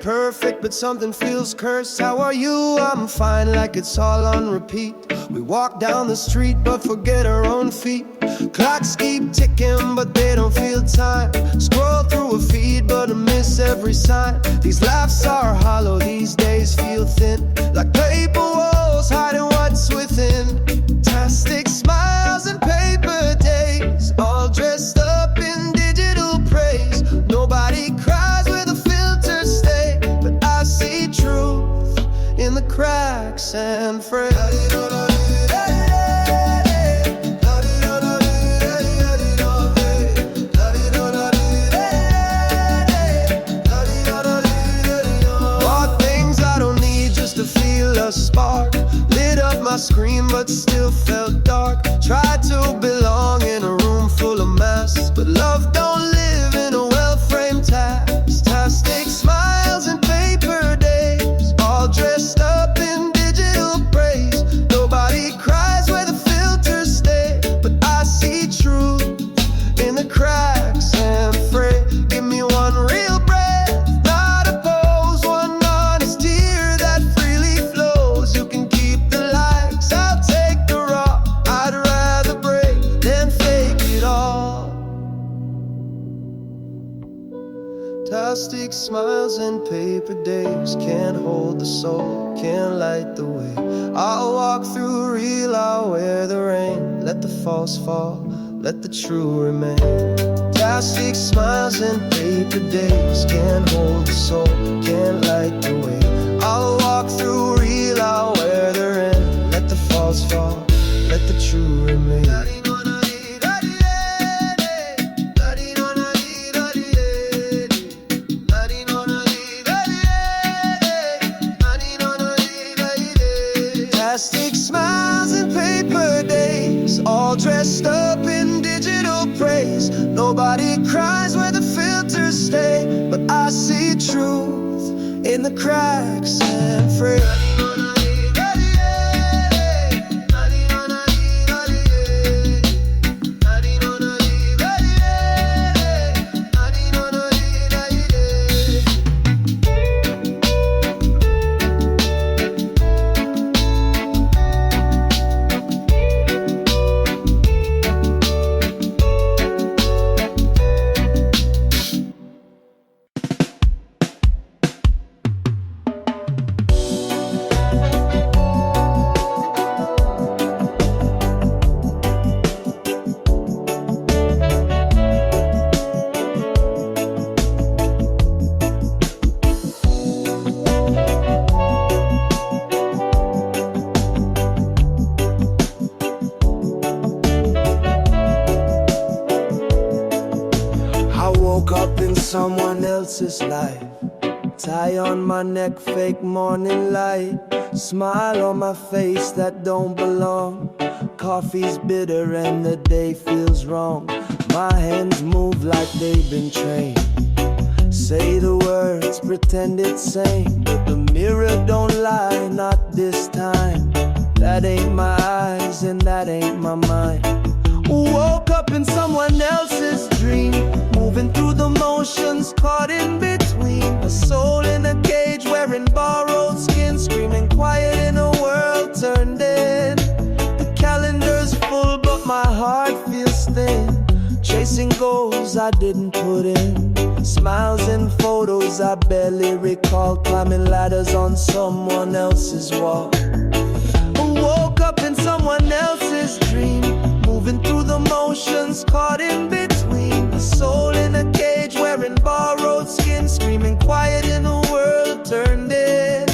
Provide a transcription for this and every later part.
perfect, but something feels cursed. How are you? I'm fine, like it's all on repeat. We walk down the street but forget our own feet. Clocks keep ticking but they don't feel time. Scroll through a feed but I miss every sign. These laughs are hollow, these days feel thin, like paper walls hiding what's within. Fantastic smiles and paper days, all dressed up in digital praise. Nobody cries where the filters stay, but I see truth in the cracks and frays. A spark lit up my screen but still felt dark. Tried to belong in a room full of masks, but love don't live in a well-framed task. Fantastic smiles and paper days, all dressed up in digital praise. Nobody cries where the filters stay, but I see truth in the cracks and fray. Give me one real breath, not a pose, one honest tear that freely flows. You can keep the likes, I'll take the raw. I'd rather break than fake it all. Fantastic smiles and paper days can't hold the soul, can't light the way. I'll walk through real, I'll wear the rain. Let the false fall, let the true remain. Fantastic smiles and paper days can't hold the soul, can't light the way. I'll walk through real, I'll wear the rain. Let the false fall, let the true remain. Fantastic smiles and paper days, all dressed up in digital praise. Nobody cries where the filters stay, but I see truth in the cracks and frays. Someone else's life, tie on my neck, fake morning light, smile on my face that don't belong. Coffee's bitter and the day feels wrong. My hands move like they've been trained. Say the words, pretend it's sane. The mirror don't lie, not this time. That ain't my eyes and that ain't my mind. Woke up in someone else's dream, moving through the motions, caught in between. A soul in a cage, wearing borrowed skin, screaming quiet in a world turned in. The calendar's full but my heart feels thin, chasing goals I didn't put in. Smiles and photos I barely recall, climbing ladders on someone else's wall. Woke up in someone else's dream, moving through the motions, caught in between. A soul in a cage, wearing borrowed skin, screaming quiet in a world turned in.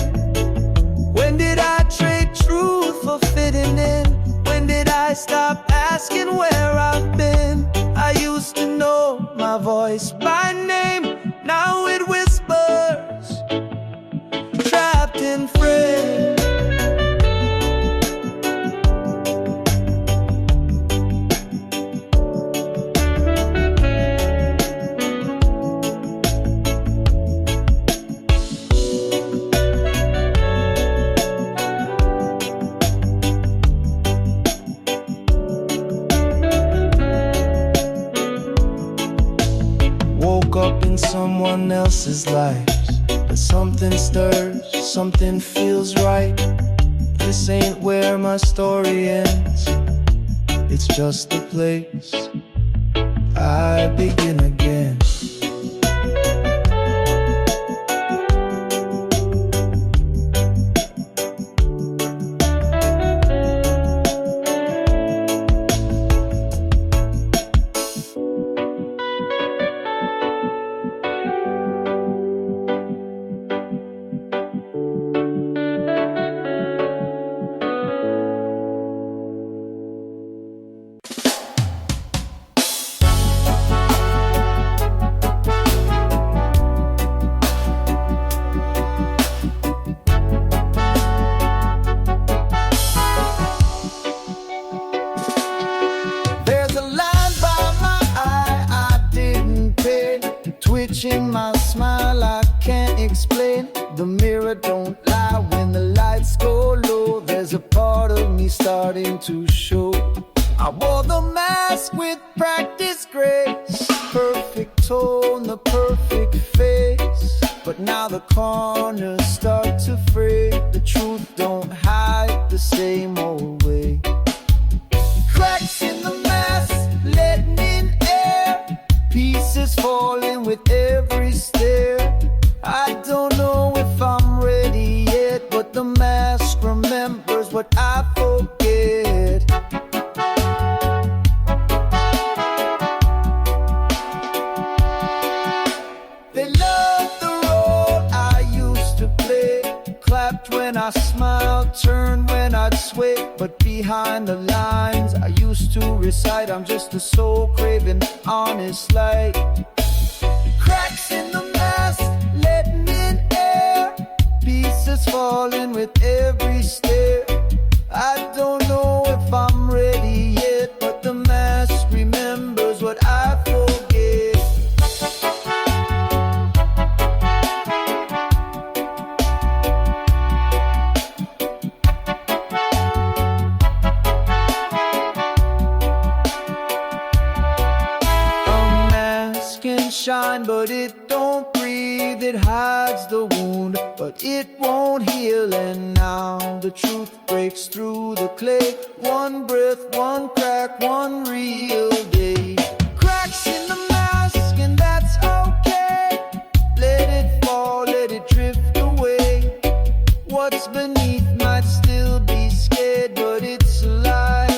When did I trade truth for fitting in? When did I stop asking where I've been? I used to know my voice by name, now it whispers, trapped in frames. something stirs, something feels right. This ain't where my story ends. It's just a place I begin again. Twitching my smile, I can't explain. The mirror don't lie when the lights go low. There's a part of me starting to show. I wore the mask with practice grace, perfect tone, the perfect face. But now the corners start to fray. The truth don't hide the same old way. Cracks in the mask, letting in air, pieces falling with every stare. I don't know if I'm ready yet, but the mask remembers what I forget. They love the role I used to play, clapped when I smiled, turned when I'd sway. But behind the lines I used to recite, I'm just a soul-craving, honest light. Cracks in the mask, letting in air, pieces falling with every stare. I don't know if I'm ready yet, but the mask remembers what I forget. Shine, but it don't breathe. It hides the wound, but it won't heal. And now the truth breaks through the clay. One breath, one crack, one real day. Cracks in the mask, and that's okay. Let it fall, let it drift away. What's beneath might still be scared, but it's alive.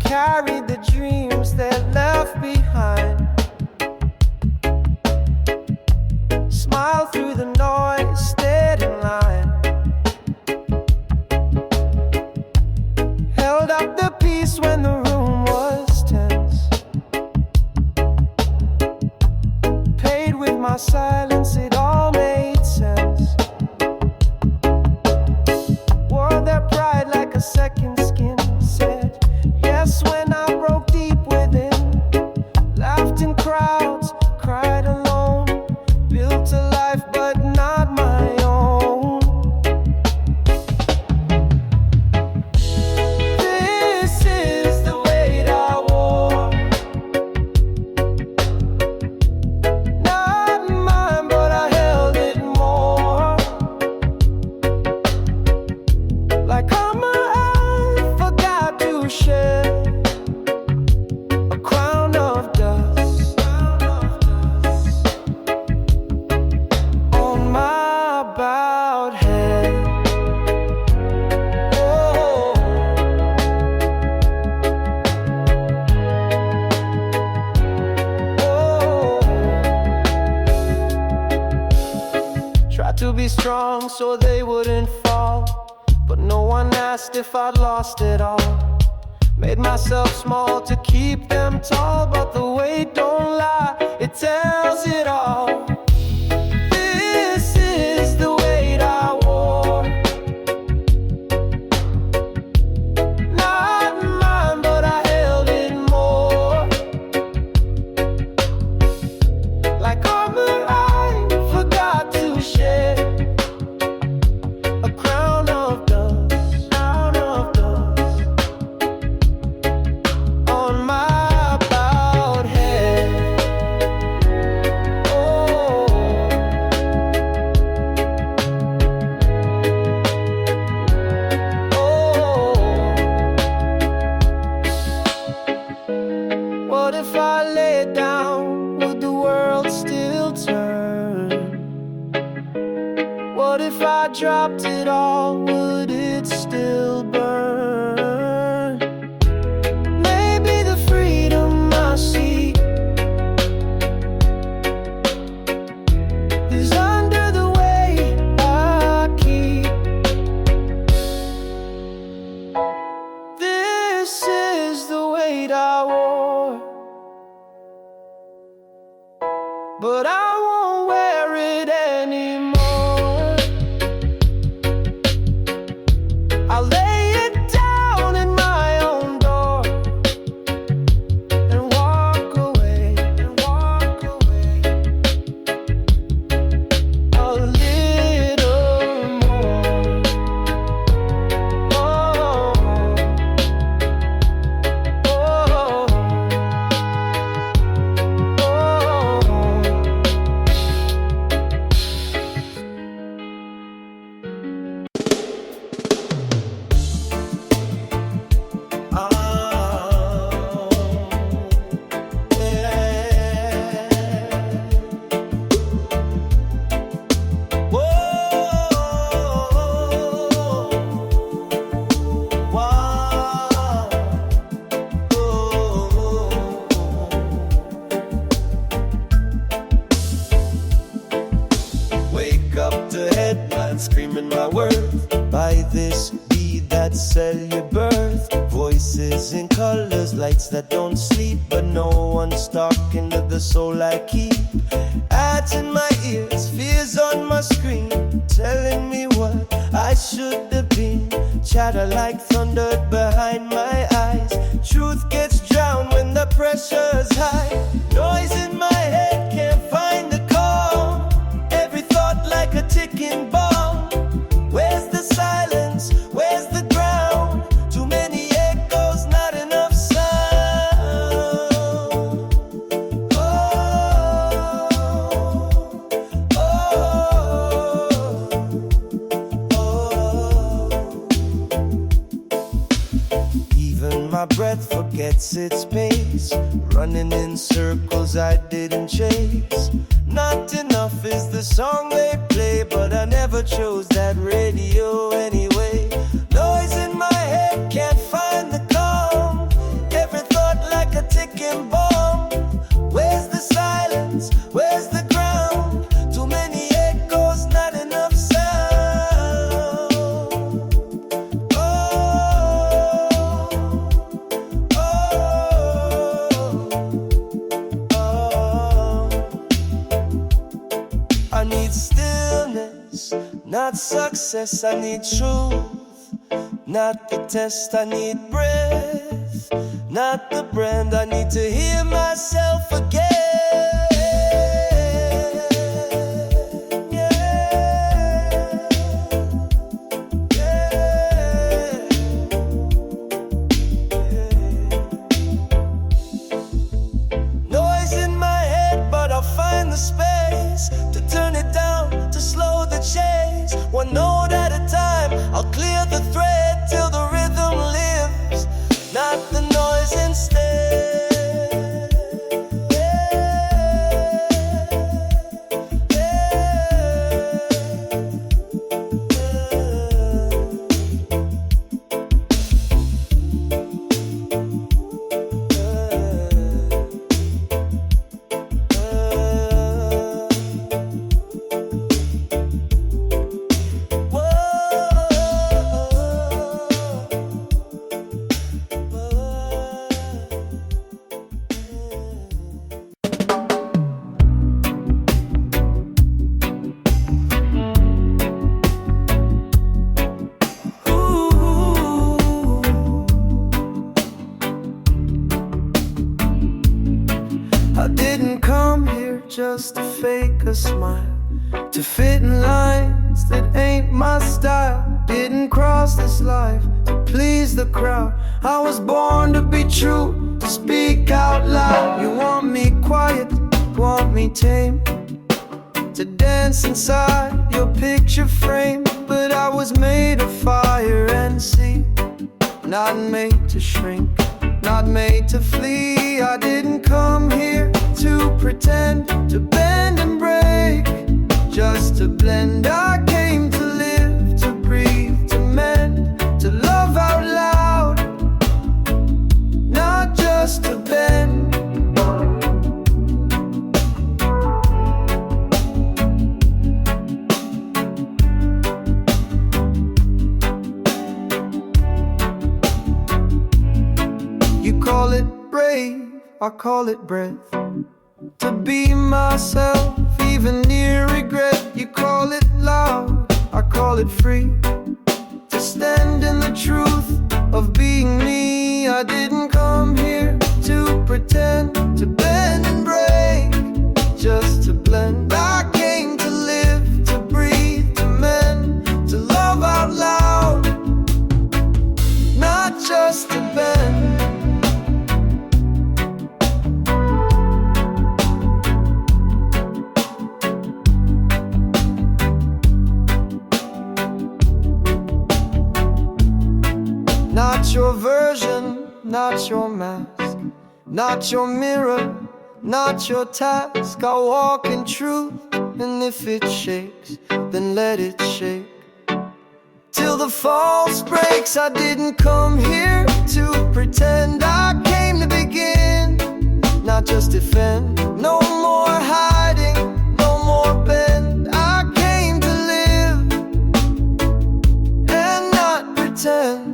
Carried the dreams that left behind. Smile through the noise, stayed in line. Held up the peace when the room was tense. Paid with my silence, it all made sense. Wore their pride like a second skin. Said yes when I broke deep within. Laughed in crowds, cried alone. Built a life but not my own. This is the weight I wore. Not mine, but I held it more. Like I forgot to share a crown of dust on my bowed head. Oh, oh. Tried to be strong so they wouldn't fall, but no one asked if I'd lost it all. Made myself small to keep them tall, but the weight don't it tells it all. This is the weight I wore. Not mine, but I held it more. Like armor I forgot to share. A crown of dust, on my bowed head. Oh, what if I lay it down? Would the world still turn? What if I dropped it all? Would it still burn? Maybe the freedom I seek is under the way I keep. This is the weight I wore, but I won't wear it anymore. I'll lay it down in my own door and walk away, a little more. Oh, oh, wake up to headlines screaming my worth. By this beat that sell your birth. Voices in colors, lights that don't sleep, but no one's talking to the soul I keep. Ads in my ears, fears on my screen, telling me what I should have been. Chatter like thunder behind my eyes. Truth gets drowned when the pressure's high. Noise in my head, can't find the calm. Every thought like a ticking bomb. Where's the silence? Where's the ground? Too many echoes, not enough sound. Even my breath forgets its pace, running in circles I didn't chase. Not enough is the song they play, but I never chose that radio anyway. Noise in my head, can't find the calm. Every thought like a ticking bomb. Where's the silence? Where's the ground? Too many echoes, not enough sound. I need stillness, not success. I need truth, not the test. I need breath, not the brand. I need to hear myself again. Noise in my head, but I'll find the space to turn it down, to slow the chase. One note at a time, I'll clear the thread till the rhythm lives, not the noise instead. Yeah. just to fake a smile, to fit in lines that ain't my style. Didn't cross this life to please the crowd. I was born to be true, to speak out loud. You want me quiet, want me tame, to dance inside your picture frame. But I was made of fire and sea, not made to shrink, not made to flee. I didn't come here to pretend, to bend and break, just to blend. I came to live, to breathe, to mend, to love out loud, not just to bend. You call it brave, I call it breath, to be myself, even near regret. You call it loud, I call it free, to stand in the truth of being me. I didn't come here to pretend, to bend and break, just to blend. I came to live, to breathe, to mend, to love out loud, not just to bend. Not your version, not your mask, not your mirror, not your task. I walk in truth, and if it shakes, then let it shake till the false breaks. I didn't come here to pretend, I came to begin, not just defend. No more hiding, no more bend. I came to live and not pretend.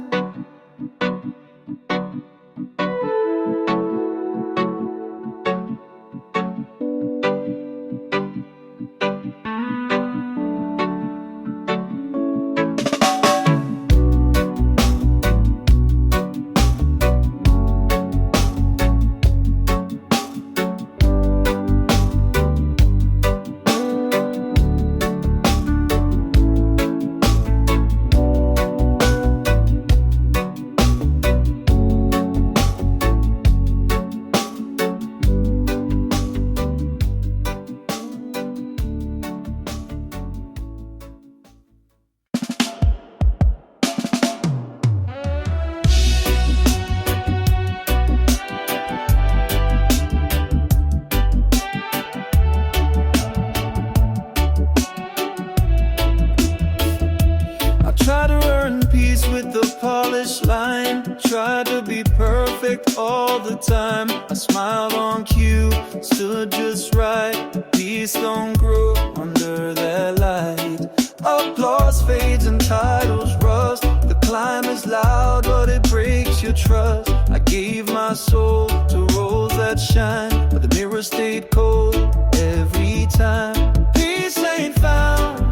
Try to earn peace with the polished line, try to be perfect all the time. I smiled on cue, stood just right. Peace don't grow under that light. Applause fades and titles rust. The climb is loud, but it breaks your trust. I gave my soul to roles that shine, but the mirror stayed cold every time. Peace ain't found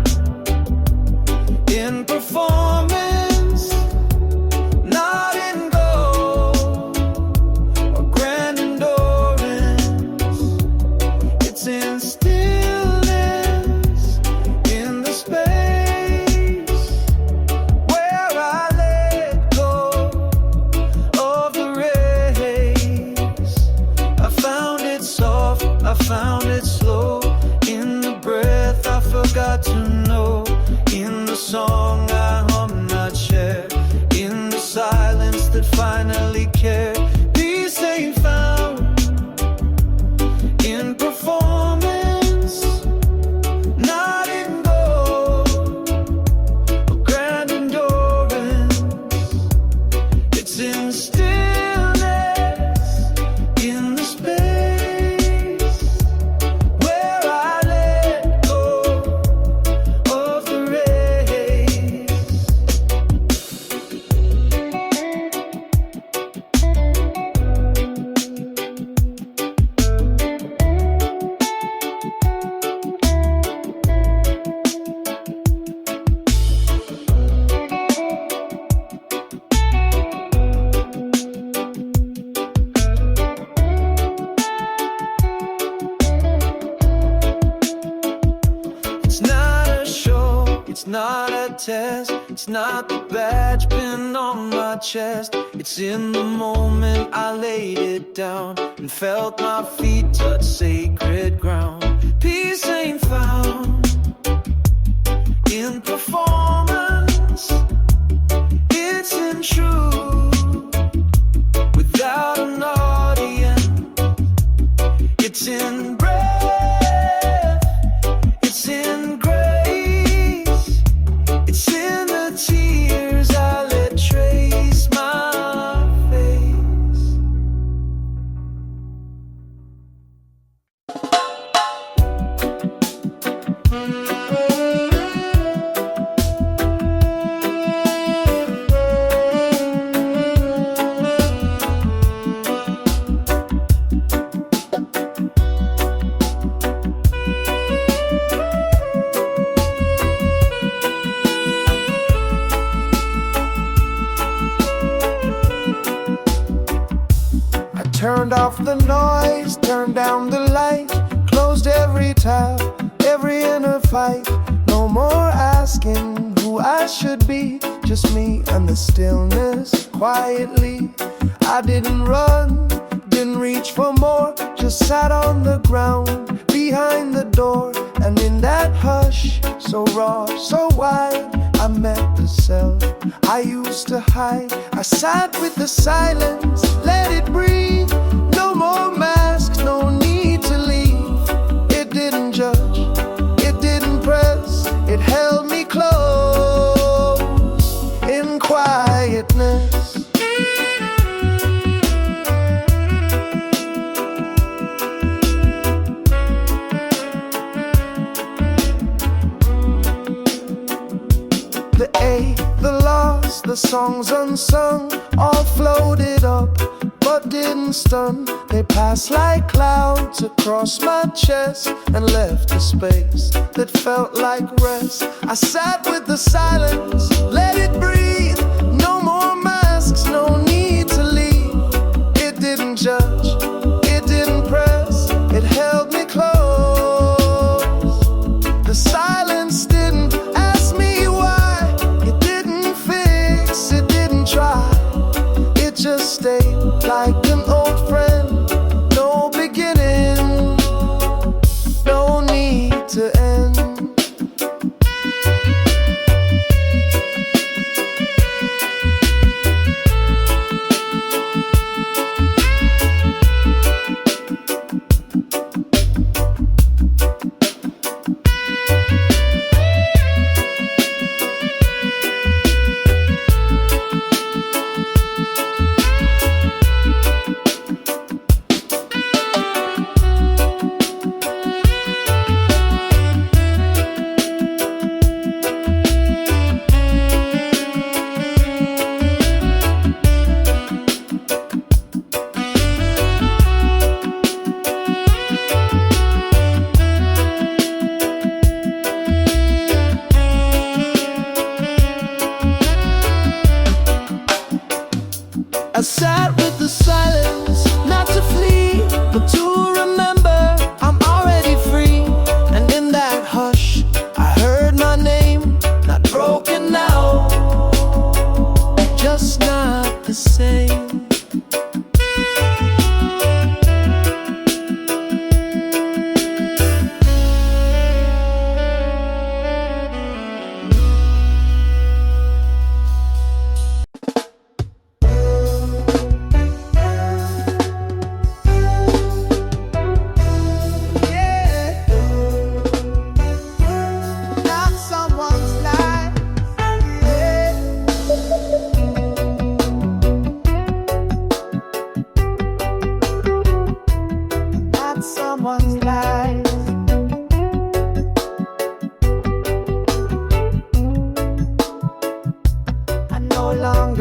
in performance, not in gold or grand endurance. It's in stillness, in the space where I let go of the race. I found it soft, I found it slow, in the breath I forgot to know, in the song I hum not share, in the silence that finally care. Peace ain't found in performance, not in gold or grand endurance. It's in stillness, in the space not a test, it's not the badge pinned on my chest. It's in the moment I laid it down and felt my feet touch sacred ground. Peace ain't found in performance, it's in truth without an audience. It's in breath, it's in grace, it's in the tears I let trace my face. Turned off the noise, turned down the light, closed every tab, every inner fight. No more asking who I should be, just me and the stillness quietly. I didn't run, didn't reach for more, just sat on the ground behind the door. And in that hush, so raw, so wide, I met the self I used to hide. I sat with the silence, let it breathe. No more masks, no need to leave. It didn't judge, it didn't press, it held me close in quietness. The A, the loss, the songs unsung, all floated up but didn't stun. They passed like clouds across my chest and left a space that felt like rest. I sat with the silence, let it breathe. No more masks, no need to leave. It didn't judge, it didn't press, it held me close. The silence didn't ask me why, it didn't fix, it didn't try. It just stayed like an old friend, no beginning, no need to end. I sat with the silence, not to flee, but to remember I'm already free. And in that hush, I heard my name, not broken now, just not the same.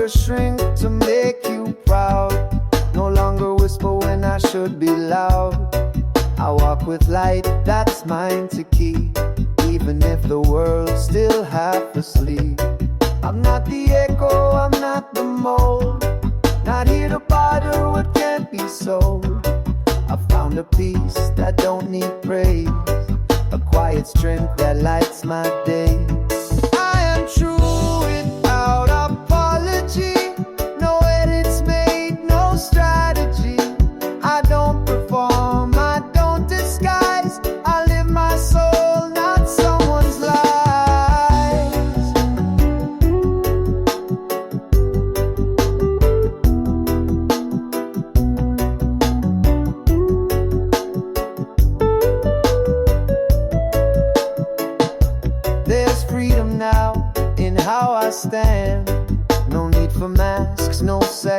Shrink to make you proud, no longer whisper when I should be loud. I walk with light that's mine to keep, even if the world's still half asleep. I'm not the echo, I'm not the mold, not here to barter what can't be sold. I found a peace that don't need praise, a quiet strength that lights my day.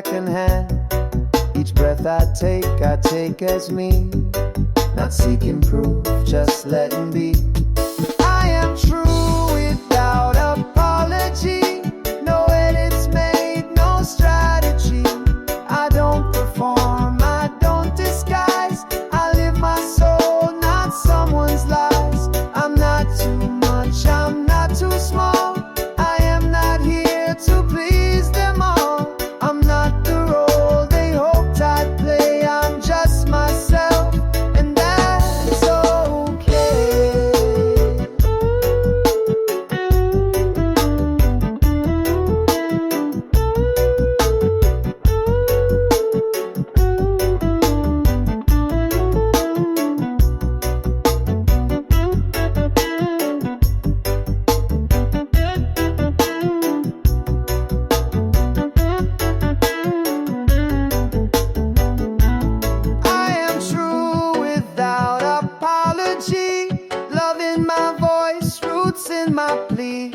second hand. Each breath I take as me. Not seeking proof, just letting be. I am true without apology. No edits made, no strategy. I don't perform, I don't disguise. I live my soul, not someone's lies. I'm not too much, I'm not too small. I am not here to please them all. I'm not the role they hoped I'd play. I'm just myself, and that's okay. I am true without apology. Love in my voice, roots in my plea.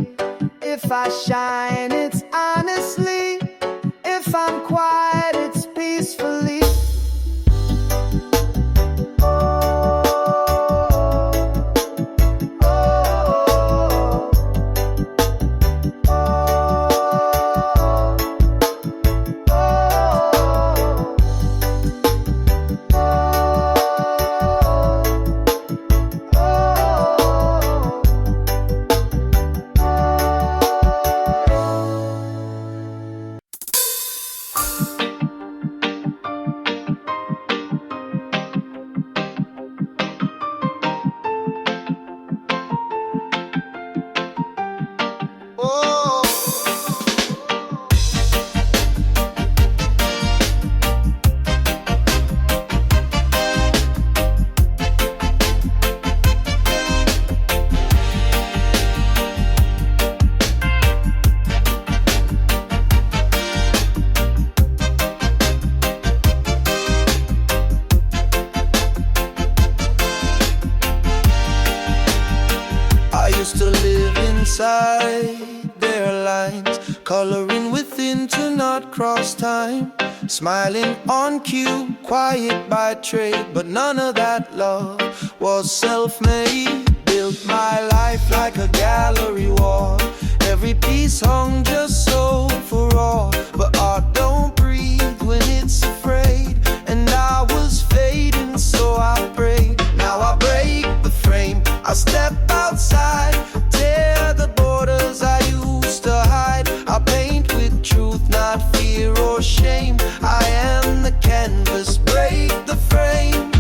If I shine, it's honestly. If I'm quiet, it's peacefully. I used to live inside their lines, coloring within to not cross time. Smiling on cue, quiet by trade, but none of that love was self-made. Built my life like a gallery wall. Every piece hung just so for all. But art don't breathe when it's afraid, and I was fading, so I prayed. Now I break the frame, I step outside, tear the borders I used to hide. I paint with truth, not fear or shame. I am the canvas, break the frame.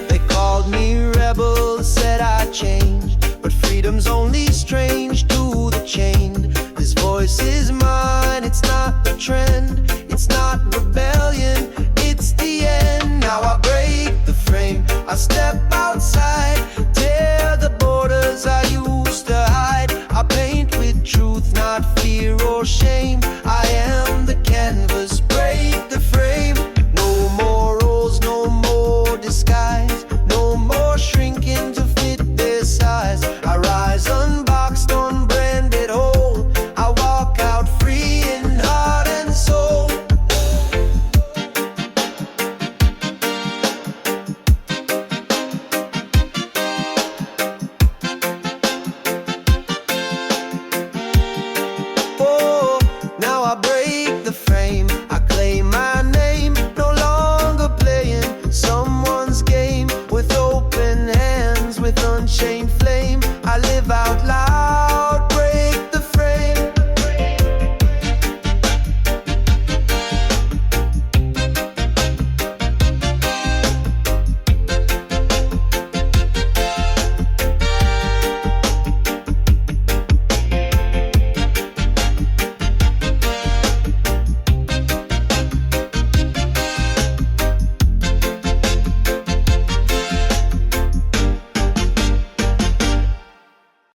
They called me rebel, said I changed, but freedom's only strange to the chained. This voice is mine, it's not the trend, it's not